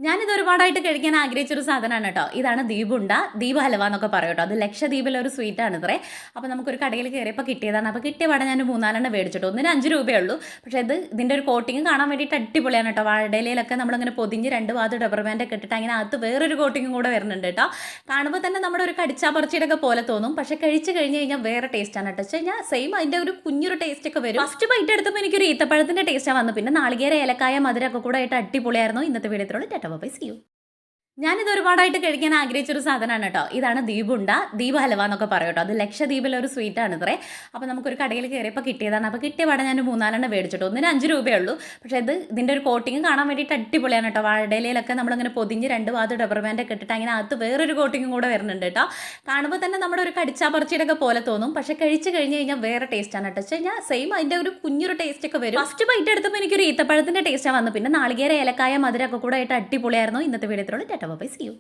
ഞാനിത് ഒരുപാടായിട്ട് കഴിക്കാൻ ആഗ്രഹിച്ചൊരു സാധനമാണ് കേട്ടോ. ഇതാണ് ദീപുണ്ട. ദീപ് ഹൽവ എന്നൊക്കെ പറയും കേട്ടോ. അത് ലക്ഷദ്വീപിലെ ഒരു സ്വീറ്റാണ് ഇത്രേ. അപ്പോൾ നമുക്കൊരു കടയിൽ കയറിയപ്പോൾ കിട്ടിയതാണ്. അപ്പോൾ കിട്ടിയ പാടെ ഞാൻ 3-4 മേടിച്ചിട്ട് ഒന്നിന് 5 രൂപയേ ഉള്ളൂ. പക്ഷേ ഇതിൻ്റെ ഒരു കോട്ടിങ് കാണാൻ വേണ്ടിയിട്ട് അടിപൊളിയാണ് കേട്ടോ. വാഴയിലൊക്കെ നമ്മളിങ്ങനെ പൊതിഞ്ഞ് 2 ഭാഗത്ത് റബ്ബർ ബാൻഡൊക്കെ ഇട്ടിട്ട് അങ്ങനെ അകത്ത് വേറൊരു കോട്ടിങ്ങും കൂടെ വരുന്നുണ്ട് കേട്ടോ. കാണുമ്പോൾ തന്നെ നമ്മുടെ ഒരു കടിച്ചാപ്പറച്ചിയുടെ പോലെ തോന്നും. പക്ഷേ കഴിച്ച് കഴിഞ്ഞ് കഴിഞ്ഞാൽ വേറെ ടേസ്റ്റാണ് കേട്ടോ. വെച്ച് കഴിഞ്ഞാൽ സെയിം അതിൻ്റെ ഒരു കുഞ്ഞൊരു ടേസ്റ്റ് ഒക്കെ വരും. ഫസ്റ്റ് ബൈറ്റ് എടുത്തപ്പോൾ എനിക്കൊരു ഈത്തപ്പഴത്തിൻ്റെ ടേസ്റ്റാണ് വന്നത്. പിന്നെ നാളികേര ഏലക്കായ മധുരമൊക്കെ കൂടെ ആയിട്ട് അടിപൊളിയായിരുന്നു. ഇന്നത്തെ വീഡിയോത്തിലുള്ള ടാറ്റാ ബൈ സീ യു. ഞാനിത് ഒരുപാടായിട്ട് കഴിക്കാൻ ആഗ്രഹിച്ചൊരു സാധനമാണ് കേട്ടോ. ഇതാണ് ദീപുണ്ട. ദീപ് ഹൽവ എന്നൊക്കെ പറയും കേട്ടോ. അത് ലക്ഷദ്വീപിലെ ഒരു സ്വീറ്റാണ് ഇത്രേ. അപ്പോൾ നമുക്കൊരു കടയിൽ കയറിയപ്പോൾ കിട്ടിയതാണ്. അപ്പോൾ കിട്ടിയ പാടെ ഞാൻ 3-4 മേടിച്ചിട്ട് ഒന്നിന് 5 രൂപയേ ഉള്ളൂ. പക്ഷേ ഇതിൻ്റെ ഒരു കോട്ടിങ് കാണാൻ വേണ്ടിയിട്ട് അടിപൊളിയാണ് കേട്ടോ. വാഴയിലൊക്കെ നമ്മളിങ്ങനെ പൊതിഞ്ഞ് 2 ഭാഗത്ത് റബ്ബർ ബാൻഡൊക്കെ ഇട്ടിട്ട് അങ്ങനെ അകത്ത് വേറൊരു കോട്ടിങ്ങും കൂടെ വരുന്നുണ്ട് കേട്ടോ. കാണുമ്പോൾ തന്നെ നമ്മുടെ ഒരു കടിച്ചാപ്പറച്ചിയുടെ ഒക്കെ പോലെ തോന്നും. പക്ഷേ കഴിച്ച് കഴിഞ്ഞ് കഴിഞ്ഞാൽ വേറെ ടേസ്റ്റാണ് കേട്ടോ. വെച്ച് കഴിഞ്ഞാൽ സെയിം അതിൻ്റെ ഒരു കുഞ്ഞൊരു ടേസ്റ്റ് ഒക്കെ വരും. ഫസ്റ്റ് ബൈറ്റ് എടുത്തപ്പോൾ എനിക്കൊരു ഈത്തപ്പഴത്തിൻ്റെ ടേസ്റ്റാണ് വന്നത്. പിന്നെ നാളികേര ഏലക്കായ മധുരമൊക്കെ കൂടെ ആയിട്ട് അടിപൊളിയായിരുന്നു. ഇന്നത്തെ വീഡിയോത്തിലുള്ള ടാറ്റാ ബൈ സീ യു.